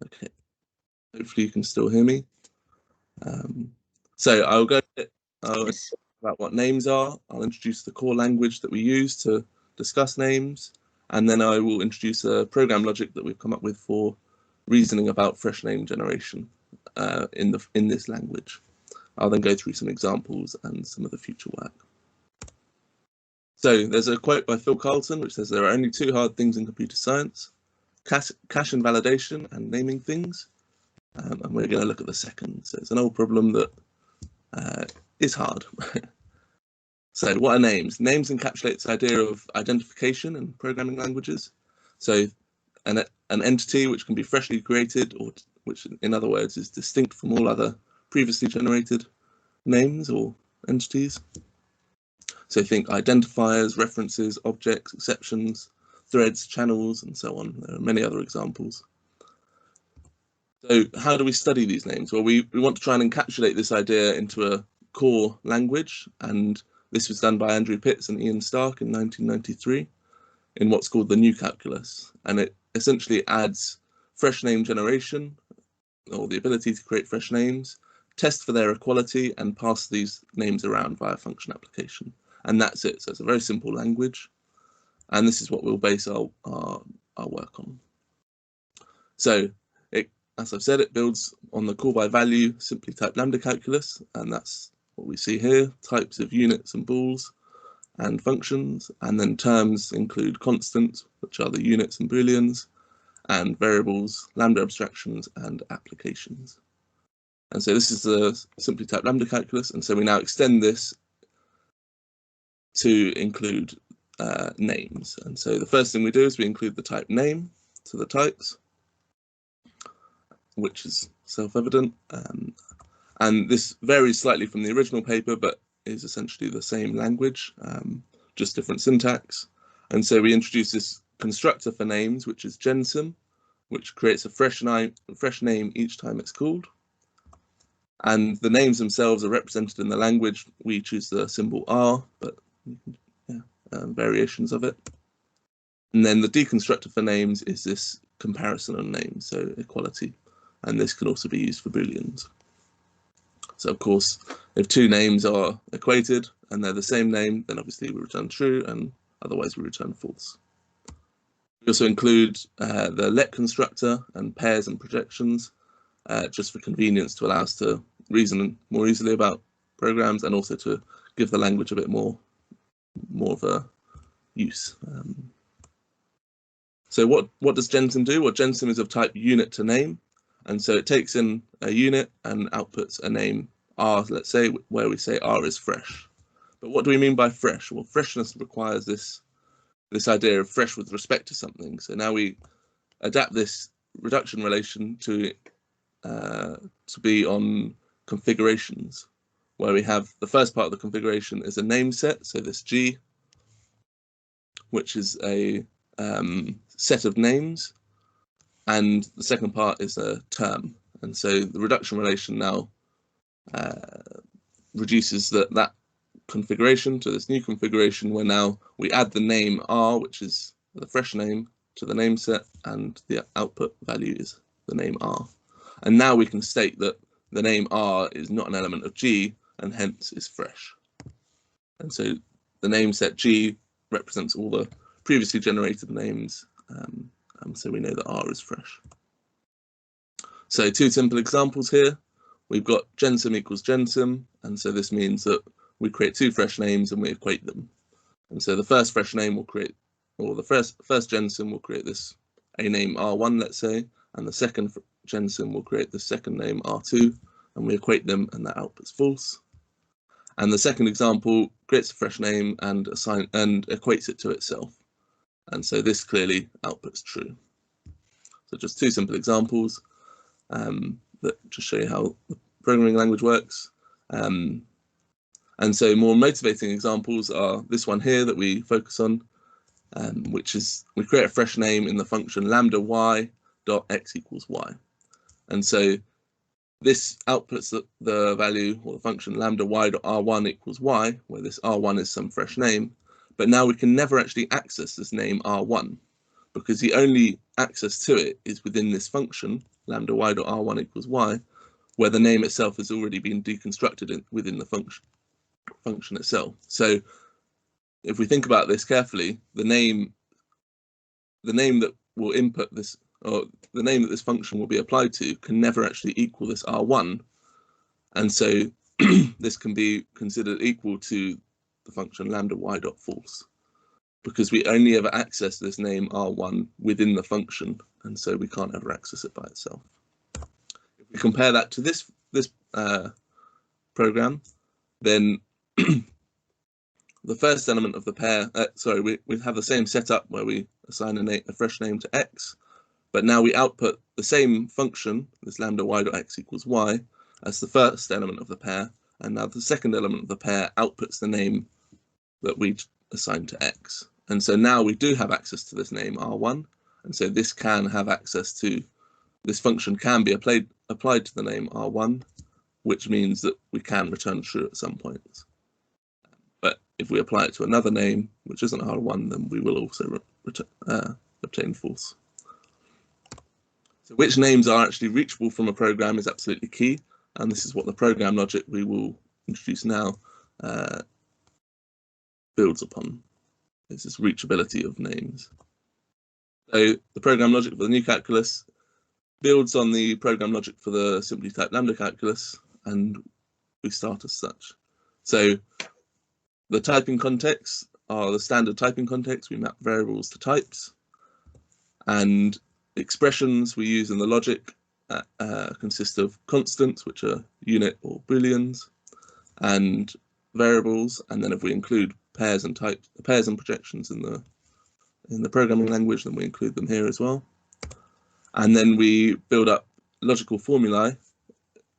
Okay, hopefully you can still hear me. So I'll talk about what names are. I'll introduce the core language that we use to discuss names, and then I will introduce a program logic that we've come up with for reasoning about fresh name generation in this language. I'll then go through some examples and some of the future work. So there's a quote by Phil Carlton which says there are only two hard things in computer science: cache invalidation and naming things. And we're going to look at the second. So it's an old problem that is hard. So what are names? Names encapsulate this idea of identification in programming languages. So an entity which can be freshly created, or which in other words is distinct from all other previously generated names or entities. So think identifiers, references, objects, exceptions, threads, channels, and so on. There are many other examples. So how do we study these names? Well, we want to try and encapsulate this idea into a core language, and this was done by Andrew Pitts and Ian Stark in 1993 in what's called the new calculus. And it essentially adds fresh name generation, or the ability to create fresh names, test for their equality, and pass these names around via function application. And that's it. So it's a very simple language. And this is what we'll base our work on. So as I've said, it builds on the call by value simply type lambda calculus, and that's what we see here: types of units and bools and functions, and then terms include constants, which are the units and booleans, and variables, lambda abstractions, and applications. And so this is the simply type lambda calculus, and so we now extend this to include names. And so the first thing we do is we include the type name to the types, which is self-evident, and this varies slightly from the original paper, but is essentially the same language, just different syntax. And so we introduce this constructor for names, which is gensim, which creates a fresh name each time it's called. And the names themselves are represented in the language. We choose the symbol R, but variations of it. And then the deconstructor for names is this comparison on names, so equality. And this can also be used for booleans. So of course, if two names are equated and they're the same name, then obviously we return true, and otherwise we return false. We also include the let constructor and pairs and projections, just for convenience, to allow us to reason more easily about programs, and also to give the language a bit more of a use. So what does gensim do? Well, gensim is of type unit to name. And so it takes in a unit and outputs a name R, let's say, where we say R is fresh. But what do we mean by fresh? Well, freshness requires this idea of fresh with respect to something. So now we adapt this reduction relation to be on configurations, where we have the first part of the configuration is a name set, so this G, which is a set of names, and the second part is a term. And so the reduction relation now reduces that configuration to this new configuration, where now we add the name R, which is the fresh name, to the name set, and the output value is the name R. And now we can state that the name R is not an element of G, and hence is fresh. And so the name set G represents all the previously generated names, and so we know that R is fresh. So two simple examples here. We've got gensim equals gensim, and so this means that we create two fresh names and we equate them. And so the first fresh name will create, or the first gensim will create this a name R1, let's say, and the second gensim will create the second name R2, and we equate them, and that outputs false. And the second example creates a fresh name and equates it to itself. And so this clearly outputs true. So just two simple examples that just show you how the programming language works. And so more motivating examples are this one here that we focus on, which is we create a fresh name in the function lambda y dot x equals y. And so this outputs the value, or the function lambda y dot r1 equals y, where this r1 is some fresh name. But now we can never actually access this name R1, because the only access to it is within this function, lambda y.r1 equals y, where the name itself has already been deconstructed within the function itself. So if we think about this carefully, the name that will input this, or the name that this function will be applied to, can never actually equal this r1, and so this can be considered equal to the function lambda y.false, because we only ever access this name r1 within the function, and so we can't ever access it by itself. If we compare that to this program, then the first element of the pair, we have the same setup where we assign a fresh name to x, but now we output the same function, this lambda y.x equals y, as the first element of the pair, and now the second element of the pair outputs the name that we assigned to x. And so now we do have access to this name r1, and so this can have access to, this function can be applied to the name r1, which means that we can return true at some points. But if we apply it to another name, which isn't r1, then we will also obtain false. So which names are actually reachable from a program is absolutely key, and this is what the program logic we will introduce now builds upon. It's this reachability of names. So the program logic for the new calculus builds on the program logic for the simply typed lambda calculus, and we start as such. So the typing contexts are the standard typing contexts. We map variables to types, and expressions we use in the logic consist of constants, which are unit or booleans, and variables. And then if we include pairs and projections in the programming language, then we include them here as well. And then we build up logical formulae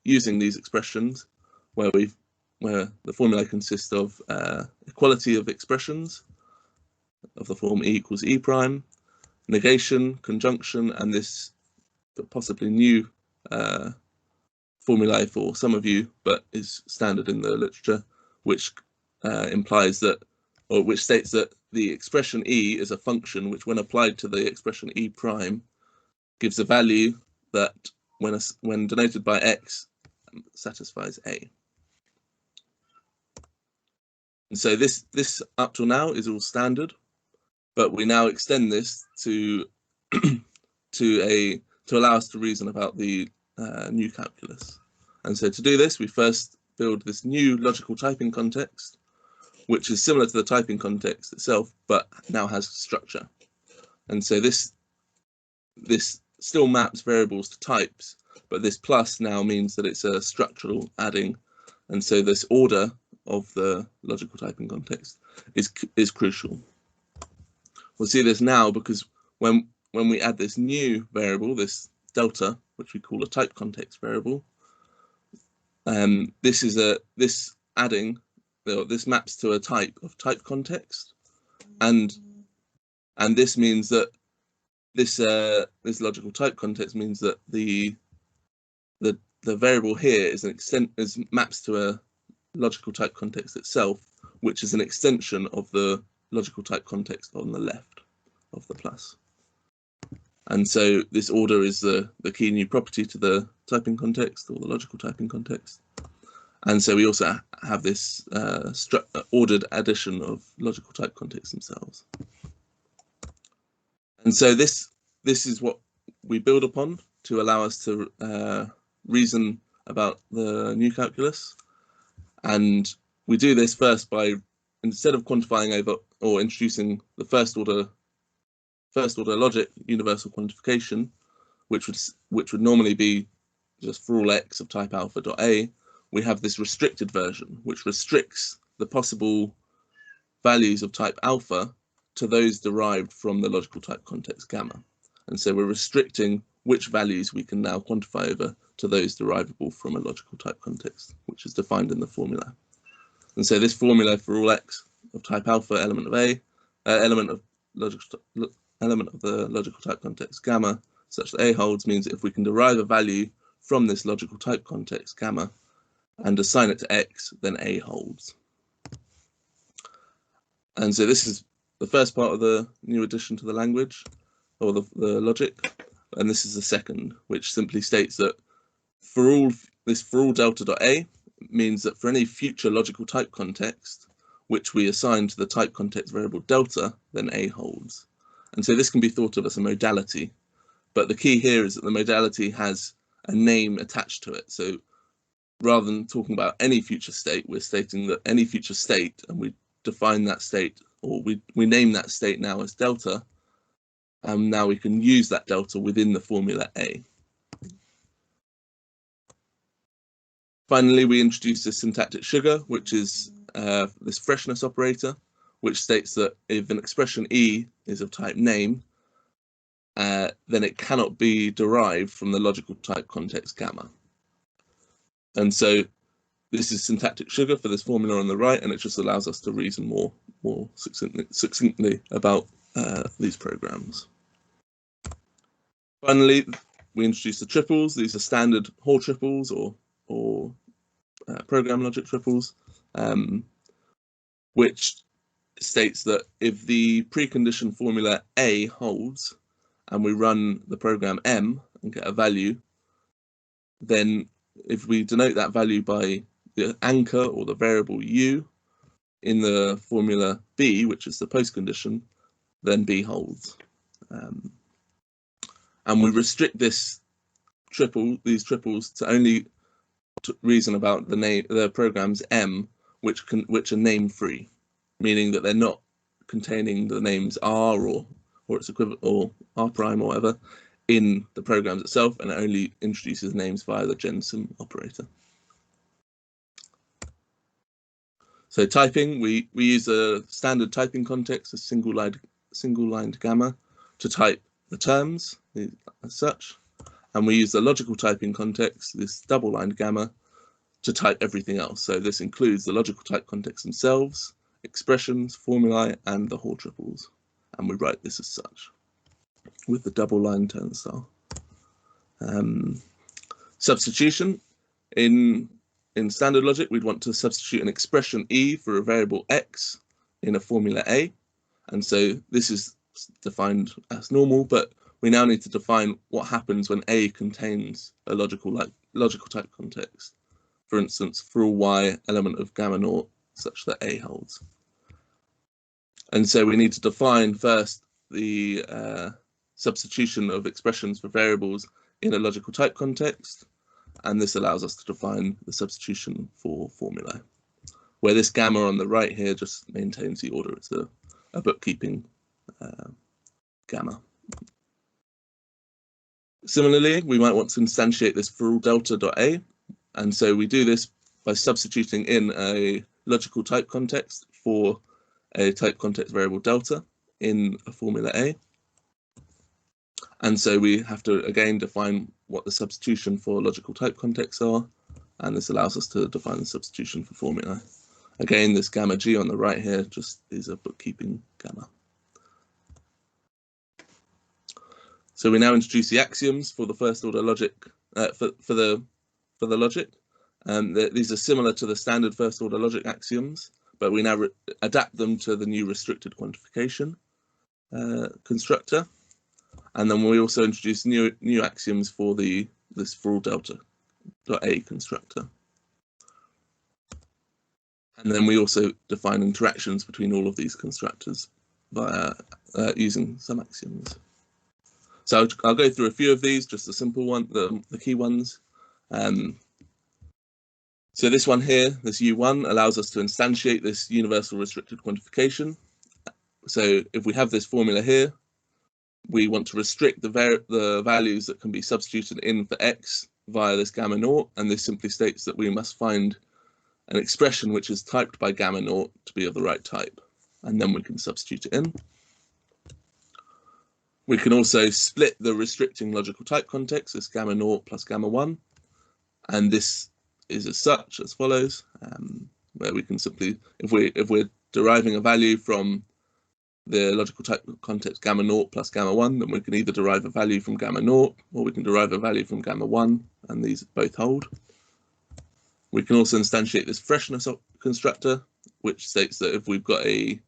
using these expressions, where the formulae consist of equality of expressions of the form E equals E prime, negation, conjunction, and this possibly new formulae for some of you, but is standard in the literature, which implies that, or which states that the expression E is a function which, when applied to the expression E prime, gives a value that, when denoted by X, satisfies A. And so this up till now is all standard, but we now extend this to allow us to reason about the new calculus. And so to do this, we first build this new logical typing context, which is similar to the typing context itself, but now has structure. And so this still maps variables to types, but this plus now means that it's a structural adding, and so this order of the logical typing context is crucial. We'll see this now because when we add this new variable, this delta, which we call a type context variable, this maps to a type of type context, and this means that this logical type context means that the variable here maps to a logical type context itself, which is an extension of the logical type context on the left of the plus. And so this order is the key new property to the typing context, or the logical typing context. And so we also have this ordered addition of logical type contexts themselves. And so this is what we build upon to allow us to reason about the new calculus. And we do this first by, instead of quantifying over or introducing the first order logic universal quantification, which would normally be just for all x of type alpha dot a, we have this restricted version, which restricts the possible values of type alpha to those derived from the logical type context gamma. And so we're restricting which values we can now quantify over to those derivable from a logical type context, which is defined in the formula. And so this formula for all x of type alpha element of a, element of the logical type context gamma, such that a holds, means that if we can derive a value from this logical type context gamma and assign it to x, then a holds. And so this is the first part of the new addition to the language. or the logic, and this is the second, which simply states that for all delta.a means that for any future logical type context which we assign to the type context variable delta, then a holds. And so this can be thought of as a modality, but the key here is that the modality has a name attached to it. So rather than talking about any future state, we're stating that any future state, and we define that state, or we name that state now as delta, and now we can use that delta within the formula A. Finally, we introduce this syntactic sugar, which is this freshness operator, which states that if an expression E is of type name, then it cannot be derived from the logical type context gamma. And so this is syntactic sugar for this formula on the right, and it just allows us to reason more succinctly about these programs. Finally, we introduce the triples. These are standard Hall triples or program logic triples, which states that if the precondition formula A holds and we run the program M and get a value, then if we denote that value by the anchor or the variable U in the formula B, which is the postcondition, then B holds. And we restrict these triples to only reason about the programs M, which are name free, meaning that they're not containing the names R or its equivalent, or R prime or whatever, in the programs itself, and it only introduces names via the gensum operator. So typing, we use a standard typing context, a single-lined gamma, to type the terms as such, and we use the logical typing context, this double-lined gamma, to type everything else. So this includes the logical type contexts themselves, expressions, formulae, and the Hall triples, and we write this as such with the double-line turnstile. Substitution. In standard logic, we'd want to substitute an expression E for a variable X in a formula A, and so this is defined as normal, but we now need to define what happens when A contains a logical type context. For instance, for all Y element of gamma naught such that A holds. And so we need to define first the substitution of expressions for variables in a logical type context, and this allows us to define the substitution for formulae, where this gamma on the right here just maintains the order. It's a bookkeeping gamma. Similarly, we might want to instantiate this for all delta.a, and so we do this by substituting in a logical type context for a type context variable delta in a formula A. And so we have to again define what the substitution for logical type contexts are, and this allows us to define the substitution for formula. Again, this gamma G on the right here just is a bookkeeping gamma. So we now introduce the axioms for the first order logic, for the logic. These are similar to the standard first order logic axioms, but we now adapt them to the new restricted quantification constructor. And then we also introduce new axioms for this for all delta.a constructor. And then we also define interactions between all of these constructors via using some axioms. So I'll go through a few of these, just the simple one, the key ones. So this one here, this U1, allows us to instantiate this universal restricted quantification. So if we have this formula here, we want to restrict the values that can be substituted in for X via this gamma naught, and this simply states that we must find an expression which is typed by gamma naught to be of the right type, and then we can substitute it in. We can also split the restricting logical type context, this gamma naught plus gamma 1, and this is as follows, where we can simply, if we're deriving a value from the logical type context gamma naught plus gamma 1, then we can either derive a value from gamma naught or we can derive a value from gamma 1, and these both hold. We can also instantiate this freshness constructor, which states that if we've got a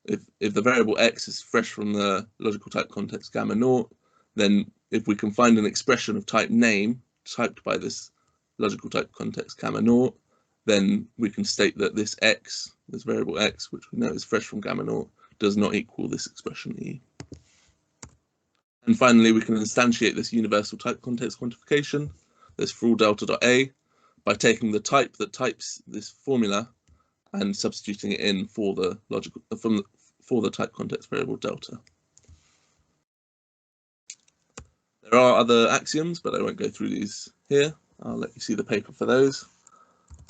if the variable x is fresh from the logical type context gamma naught, then if we can find an expression of type name typed by this logical type context gamma naught, then we can state that this x, this variable x, which we know is fresh from gamma naught, does not equal this expression E. And finally, we can instantiate this universal type context quantification, this for all delta.a, by taking the type that types this formula and substituting it in for the logical for the type context variable delta. There are other axioms, but I won't go through these here. I'll let you see the paper for those,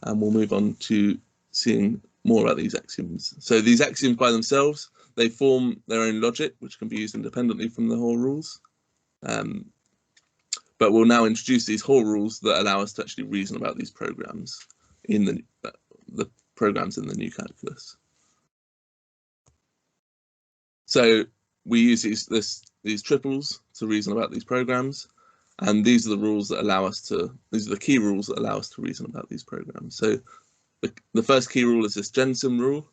and we'll move on to seeing more about these axioms. So these axioms by themselves, they form their own logic, which can be used independently from the Hall rules. But we'll now introduce these Hall rules that allow us to actually reason about these programs in the programs in the new calculus. So we use these triples to reason about these programs, and these are the rules that allow us to, these are the key rules that allow us to reason about these programs. So the first key rule is this Jensen rule,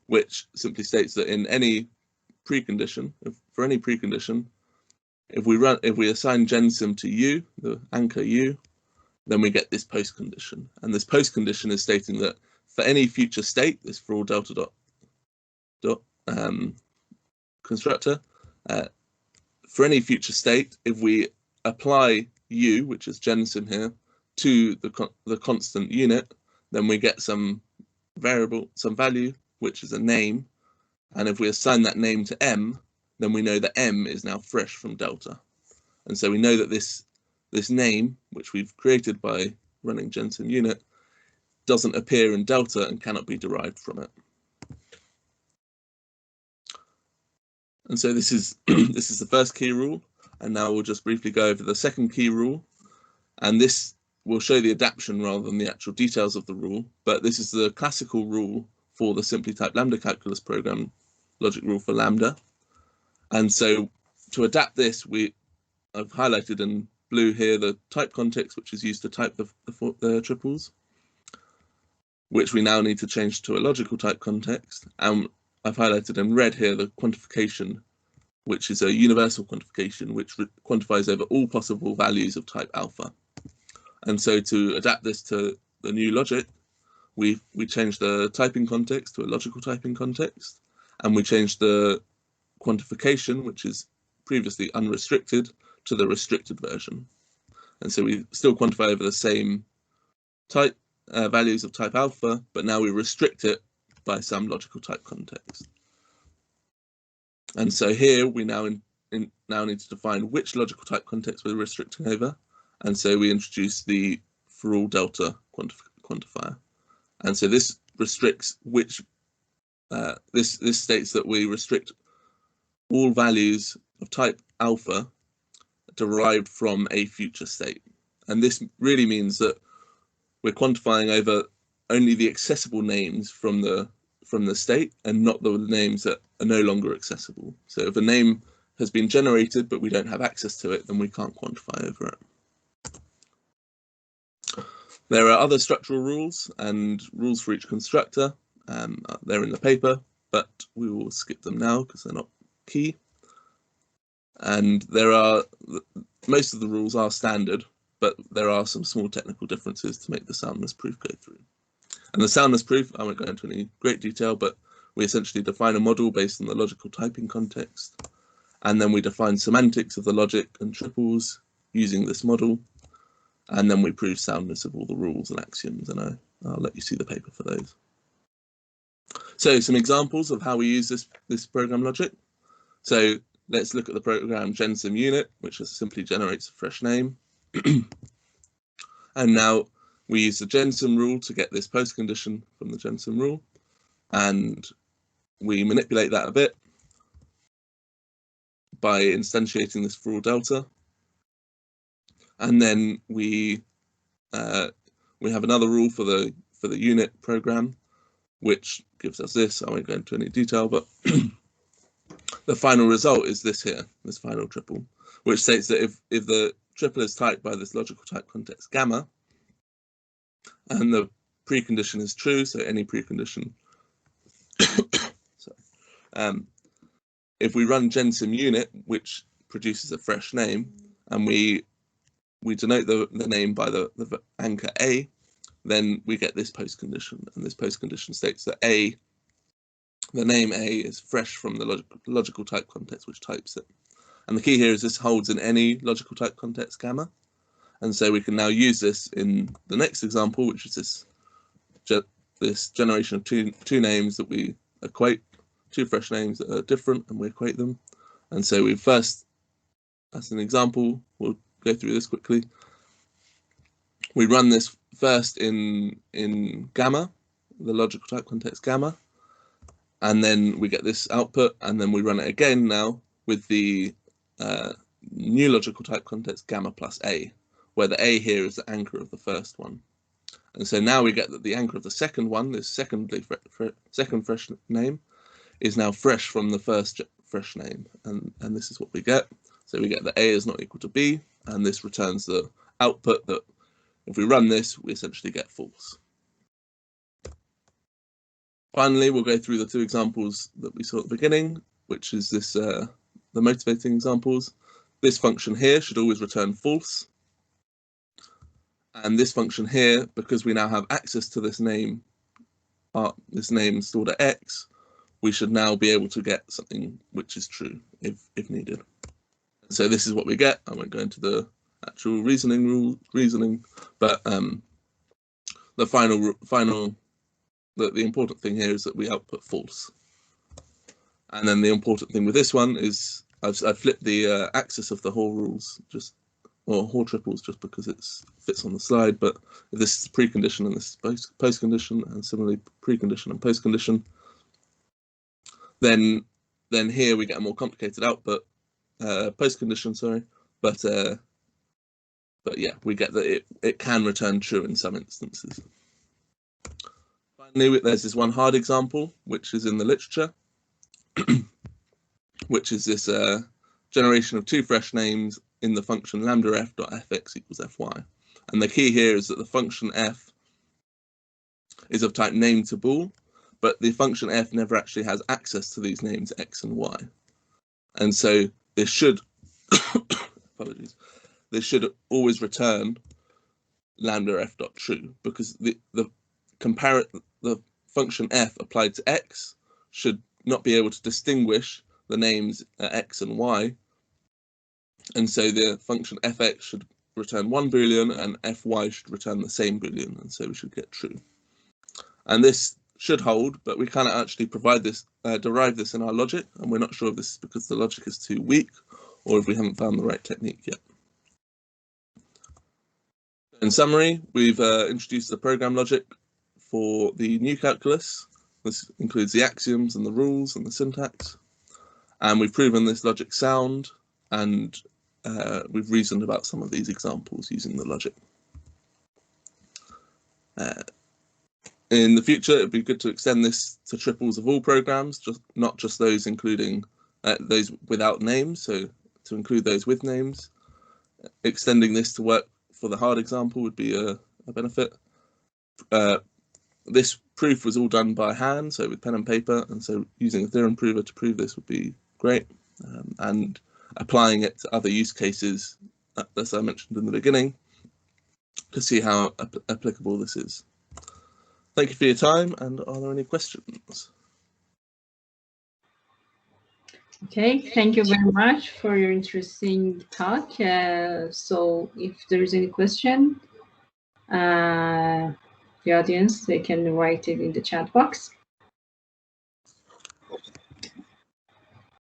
which simply states that in any precondition, for any precondition, if we assign Jensen to U, the anchor U, then we get this postcondition. And this postcondition is stating that for any future state, this for all delta dot constructor, for any future state, if we apply U, which is Jensen here, to the constant unit, then we get some variable, some value, which is a name. And if we assign that name to M, then we know that M is now fresh from delta. And so we know that this name, which we've created by running Jensen unit, doesn't appear in delta and cannot be derived from it. And so this is this is the first key rule. And now we'll just briefly go over the second key rule. And this will show the adaptation rather than the actual details of the rule. But this is the classical rule for the simply typed lambda calculus program, logic rule for lambda. And so to adapt this, I've highlighted in blue here the type context, which is used to type the triples, which we now need to change to a logical type context. And I've highlighted in red here the quantification, which is a universal quantification, which quantifies over all possible values of type alpha. And so to adapt this to the new logic, we change the typing context to a logical typing context, and we change the quantification, which is previously unrestricted, to the restricted version. And so we still quantify over the same type values of type alpha, but now we restrict it by some logical type context. And so here we now need to define which logical type context we're restricting over. And so we introduce the for all delta quantifier. And so this restricts which this states that we restrict all values of type alpha derived from a future state. And this really means that we're quantifying over only the accessible names from the state and not the names that are no longer accessible. So if a name has been generated but we don't have access to it, then we can't quantify over it. There are other structural rules and rules for each constructor. They're in the paper, but we will skip them now because they're not key. And most of the rules are standard, but there are some small technical differences to make the soundness proof go through. And the soundness proof, I won't go into any great detail, but we essentially define a model based on the logical typing context. And then we define semantics of the logic and triples using this model. And then we prove soundness of all the rules and axioms, and I'll let you see the paper for those. So some examples of how we use this program logic. So let's look at the program Jensen unit, which just simply generates a fresh name. And now we use the Jensen rule to get this postcondition from the Jensen rule. And we manipulate that a bit by instantiating this for all delta. And then we have another rule for the unit program, which gives us this. I won't go into any detail, but the final result is this here, this final triple, which states that if the triple is typed by this logical type context gamma, and the precondition is true, so any precondition, sorry, If we run gensim unit, which produces a fresh name, and we denote the name by the anchor A, then we get this post condition, and this post condition states that the name A is fresh from the logical type context which types it. And the key here is this holds in any logical type context gamma. And so we can now use this in the next example, which is this generation of two names that we equate, two fresh names that are different, and we equate them. And so we first, as an example, we'll go through this quickly. We run this first in gamma, the logical type context gamma, and then we get this output, and then we run it again now with the new logical type context gamma plus A, where the A here is the anchor of the first one. And so now we get that the anchor of the second one, this second fresh name, is now fresh from the first fresh name, and this is what we get. So we get that A is not equal to B, and this returns the output that if we run this, we essentially get false. Finally, we'll go through the two examples that we saw at the beginning, which is this the motivating examples. This function here should always return false. And this function here, because we now have access to this name stored at X, we should now be able to get something which is true if needed. So this is what we get. I won't go into the actual reasoning, but the important thing here is that we output false. And then the important thing with this one is I've flipped the axis of the Hoare rules, or Hoare triples, just because it fits on the slide. But if this is precondition and this is postcondition, and similarly precondition and postcondition, then here we get a more complicated output, postcondition, sorry. But yeah, we get that it can return true in some instances. Finally, there's this one hard example, which is in the literature, which is this generation of two fresh names in the function lambda f dot fx equals fy. And the key here is that the function f is of type name to bool, but the function f never actually has access to these names x and y. And so this should, apologies, this should always return lambda f dot true, because the function f applied to x should not be able to distinguish the names x and y, and so the function fx should return one boolean and fy should return the same boolean, and so we should get true. And this should hold, but we cannot actually derive this in our logic, and we're not sure if this is because the logic is too weak or if we haven't found the right technique yet. In summary, we've introduced the program logic for the new calculus. This includes the axioms and the rules and the syntax. And we've proven this logic sound, and we've reasoned about some of these examples using the logic. In the future, it'd be good to extend this to triples of all programs, not just those including those without names, so to include those with names. Extending this to work for the hard example would be a benefit. This proof was all done by hand, so with pen and paper, and so using a theorem prover to prove this would be great, and applying it to other use cases, as I mentioned in the beginning, to see how applicable this is. Thank you for your time, and are there any questions? Okay, thank you very much for your interesting talk. So if there is any question, the audience, they can write it in the chat box.